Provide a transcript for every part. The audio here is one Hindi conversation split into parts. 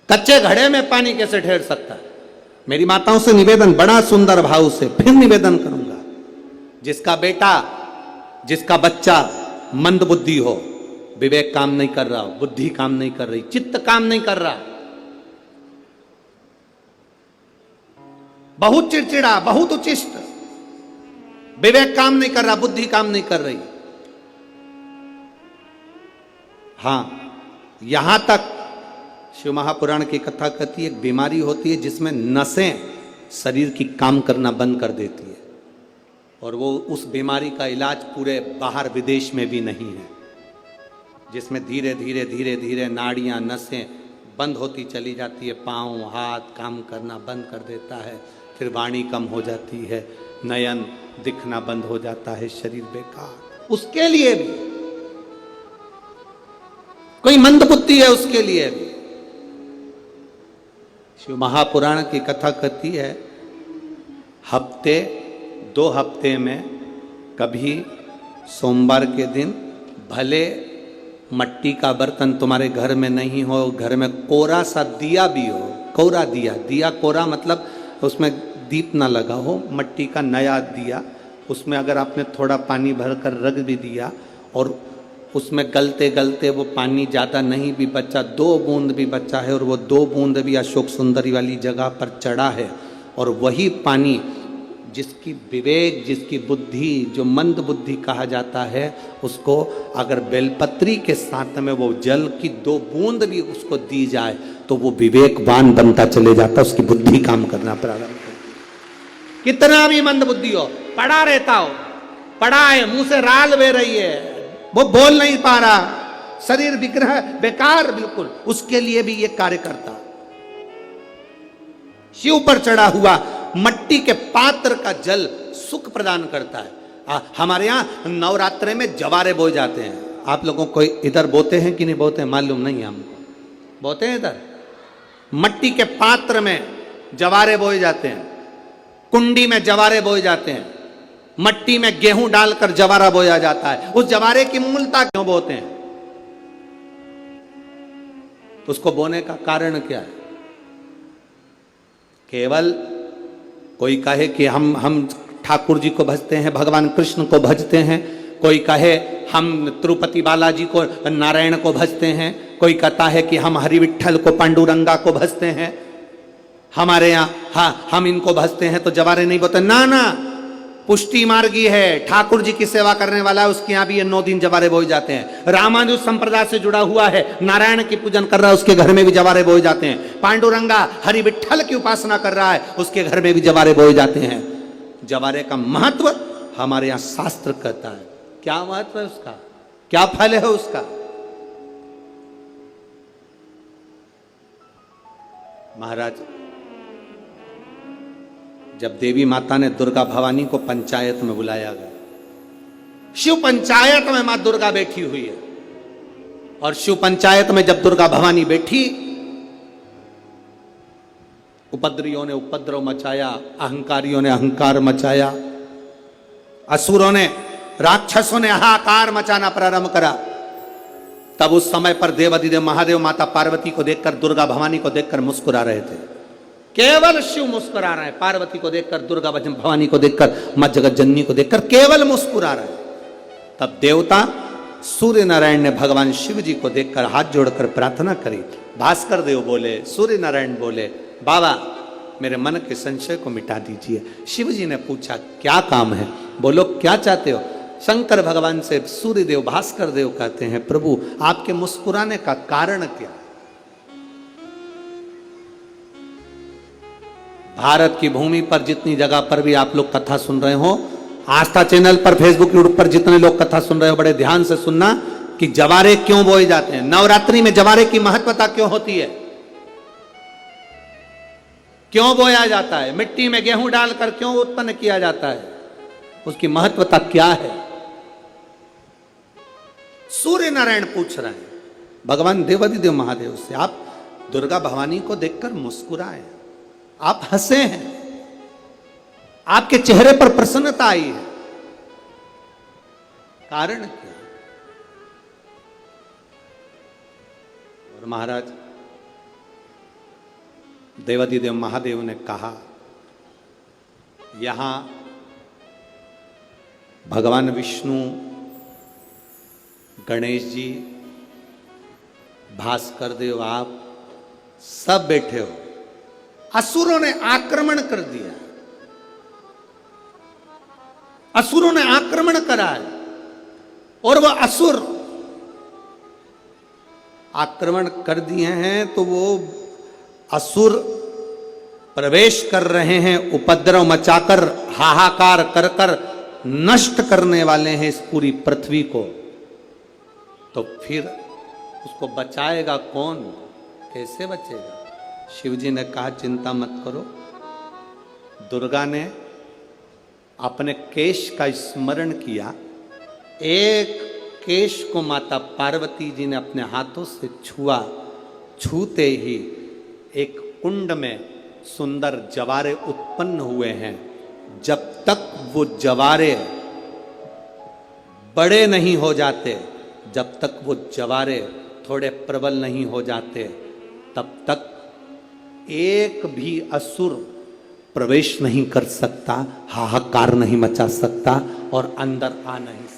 कच्चे घड़े में पानी कैसे ठहर सकता है? मेरी माताओं से निवेदन, बड़ा सुंदर भाव से फिर निवेदन करूंगा, जिसका बेटा, जिसका बच्चा मंद बुद्धि हो, विवेक काम नहीं कर रहा हो, बुद्धि काम नहीं कर रही, चित्त काम नहीं कर रहा, बहुत चिड़चिड़ा, बहुत उचिष्ट, विवेक काम नहीं कर रहा, बुद्धि काम नहीं कर रही, हां, यहां तक शिव महापुराण की कथा कहती है, एक बीमारी होती है जिसमें नसें शरीर की काम करना बंद कर देती है, और वो उस बीमारी का इलाज पूरे बाहर विदेश में भी नहीं है, जिसमें धीरे धीरे धीरे धीरे नाड़ियां, नसें बंद होती चली जाती है, पांव हाथ काम करना बंद कर देता है, फिर वाणी कम हो जाती है, नयन दिखना बंद हो जाता है, शरीर बेकार। उसके लिए भी कोई मंदबुद्धि है, उसके लिए भी शिव महापुराण की कथा कहती है, हफ्ते 2 हफ्ते में कभी सोमवार के दिन भले मट्टी का बर्तन तुम्हारे घर में नहीं हो, घर में कोरा सा दिया भी हो, कोरा दिया, दिया कोरा मतलब उसमें दीप ना लगा हो, मट्टी का नया दिया, उसमें अगर आपने थोड़ा पानी भरकर रख भी दिया और उसमें गलते गलते वो पानी ज़्यादा नहीं भी बचा, 2 बूंद भी बचा है, और वो 2 बूंद भी अशोक सुंदरी वाली जगह पर चढ़ा है, और वही पानी जिसकी विवेक, जिसकी बुद्धि, जो मंद बुद्धि कहा जाता है, उसको अगर बेलपत्री के साथ में वो जल की 2 बूंद भी उसको दी जाए तो वो विवेकवान बनता चले जाता, उसकी बुद्धि काम करना प्रारंभ करती। कितना भी मंद बुद्धि हो, पड़ा रहता हो, पड़ा है, मुंह से राल बह रही है, वो बोल नहीं पा रहा, शरीर विग्रह बेकार बिल्कुल, उसके लिए भी ये कार्य करता। शिव पर चढ़ा हुआ मट्टी के पात्र का जल सुख प्रदान करता है। हमारे यहां नवरात्रे में जवारे बोए जाते हैं, आप लोगों को इधर बोते हैं कि नहीं बोते हैं मालूम नहीं, हमको बोते हैं इधर, मट्टी के पात्र में जवारे बोए जाते हैं, कुंडी में जवारे बोए जाते हैं, मट्टी में गेहूं डालकर जवारा बोया जाता है। उस जवारे की मूलता क्यों बोते हैं, उसको बोने का कारण क्या है? केवल कोई कहे कि हम ठाकुर जी को भजते हैं, भगवान कृष्ण को भजते हैं, कोई कहे हम तिरुपति बालाजी को, नारायण को भजते हैं, कोई कहता है कि हम हरि विठल को, पांडुरंगा को भजते हैं, हमारे यहाँ हाँ हम इनको भजते हैं तो जवारे नहीं बोते। ना ना, पुष्टि मार्गी है, ठाकुर जी की सेवा करने वाला है, उसके यहाँ भी ये 9 दिन जवारे बोए जाते हैं। रामानुज संप्रदाय से जुड़ा हुआ है, नारायण की पूजन कर रहा है, उसके घर में भी जवारे बोए जाते हैं। पांडुरंगा हरि विठल की उपासना कर रहा है, उसके घर में भी जवारे बोए जाते हैं। जवारे का महत्व हमारे यहाँ शास्त्र कहता है। क्या महत्व है उसका, क्या फल है उसका? महाराज, जब देवी माता ने दुर्गा भवानी को पंचायत में बुलाया गया, शिव पंचायत में मां दुर्गा बैठी हुई है, और शिव पंचायत में जब दुर्गा भवानी बैठी, उपद्रवियों ने उपद्रव मचाया, अहंकारियों ने अहंकार मचाया, असुरों ने, राक्षसों ने हाहाकार मचाना प्रारंभ करा। तब उस समय पर देवाधिदेव महादेव माता पार्वती को देखकर, दुर्गा भवानी को देखकर मुस्कुरा रहे थे। केवल शिव मुस्कुरा रहे हैं, पार्वती को देखकर, दुर्गा भवानी को देखकर, मां जगत जननी को देखकर केवल मुस्कुरा रहे हैं। तब देवता सूर्य नारायण ने भगवान शिव जी को देखकर हाथ जोड़कर प्रार्थना करी। भास्कर देव बोले, सूर्य नारायण बोले, बाबा मेरे मन के संशय को मिटा दीजिए। शिव जी ने पूछा क्या काम है, बोलो क्या चाहते हो? शंकर भगवान से सूर्य देव, भास्कर देव कहते हैं, प्रभु आपके मुस्कुराने का कारण क्या? भारत की भूमि पर जितनी जगह पर भी आप लोग कथा सुन रहे हो, आस्था चैनल पर, फेसबुक, यूट्यूब पर जितने लोग कथा सुन रहे हो, बड़े ध्यान से सुनना कि जवारे क्यों बोए जाते हैं, नवरात्रि में जवारे की महत्वता क्यों होती है, क्यों बोया जाता है, मिट्टी में गेहूं डालकर क्यों उत्पन्न किया जाता है, उसकी महत्वता क्या है? सूर्य नारायण पूछ रहे हैं भगवान देवाधिदेव महादेव से, आप दुर्गा भवानी को देखकर मुस्कुराए, आप हंसे हैं, आपके चेहरे पर प्रसन्नता आई है, कारण क्या? और महाराज देवाधिदेव महादेव ने कहा, यहां भगवान विष्णु, गणेश जी, भास्कर देव, आप सब बैठे हो। असुरों ने आक्रमण कर दिया, असुरों ने आक्रमण करा है, और वह असुर आक्रमण कर दिए हैं तो वो असुर प्रवेश कर रहे हैं, उपद्रव मचाकर, हाहाकार कर कर नष्ट करने वाले हैं इस पूरी पृथ्वी को। तो फिर उसको बचाएगा कौन, कैसे बचेगा? शिव जी ने कहा, चिंता मत करो। दुर्गा ने अपने केश का स्मरण किया, एक केश को माता पार्वती जी ने अपने हाथों से छुआ, छूते ही एक कुंड में सुंदर जवारे उत्पन्न हुए हैं। जब तक वो जवारे बड़े नहीं हो जाते, जब तक वो जवारे थोड़े प्रबल नहीं हो जाते, तब तक एक भी असुर प्रवेश नहीं कर सकता, हाहाकार नहीं मचा सकता और अंदर आ नहीं सकता।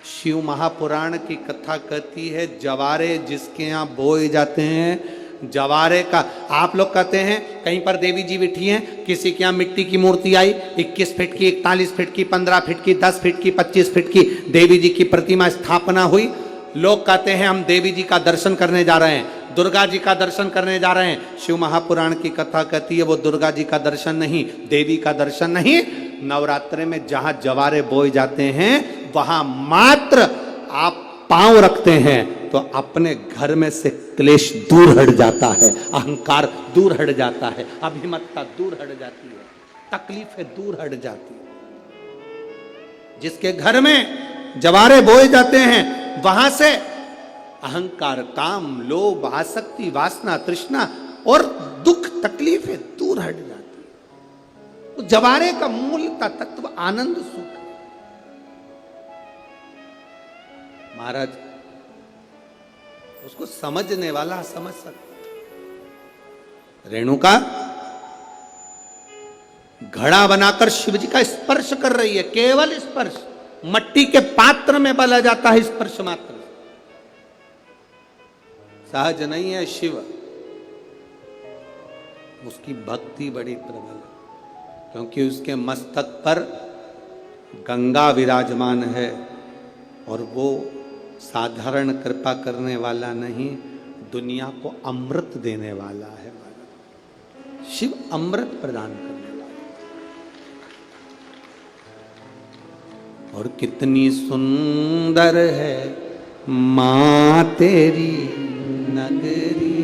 शिव महापुराण की कथा कहती है, जवारे जिसके यहाँ बोए जाते हैं, जवारे का, आप लोग कहते हैं कहीं पर देवी जी बैठी हैं, किसी के यहाँ मिट्टी की मूर्ति आई, 21 फीट की, 41 फीट की, 15 फीट की, 10 फीट की, 25 फीट की देवी जी की प्रतिमा स्थापना हुई। लोग कहते हैं हम देवी जी का दर्शन करने जा रहे हैं, दुर्गा जी का दर्शन करने जा रहे हैं। शिव महापुराण की कथा कहती है वो दुर्गा जी का दर्शन नहीं, देवी का दर्शन नहीं। नवरात्रे में जहां जवारे बोए जाते हैं वहां मात्र आप पांव रखते हैं तो अपने घर में से क्लेश दूर हट जाता है, अहंकार दूर हट जाता है, अभिमतता दूर हट जाती है, तकलीफें दूर हट जाती है। जिसके घर में जवारे बोए जाते हैं वहां से अहंकार, काम, लोभ, आसक्ति, वासना, तृष्णा और दुख, तकलीफें दूर हट जाती है। तो जवारे का मूल का तत्व आनंद, सुख। महाराज उसको समझने वाला समझ सकता। रेणुका घड़ा बनाकर शिव जी का स्पर्श कर रही है, केवल स्पर्श, मट्टी के पात्र में बला जाता है स्पर्श मात्र, सहज नहीं है शिव। उसकी भक्ति बड़ी प्रबल है क्योंकि उसके मस्तक पर गंगा विराजमान है और वो साधारण कृपा करने वाला नहीं, दुनिया को अमृत देने वाला है। शिव अमृत प्रदान करने वाला। और कितनी सुंदर है मां तेरी नगरी,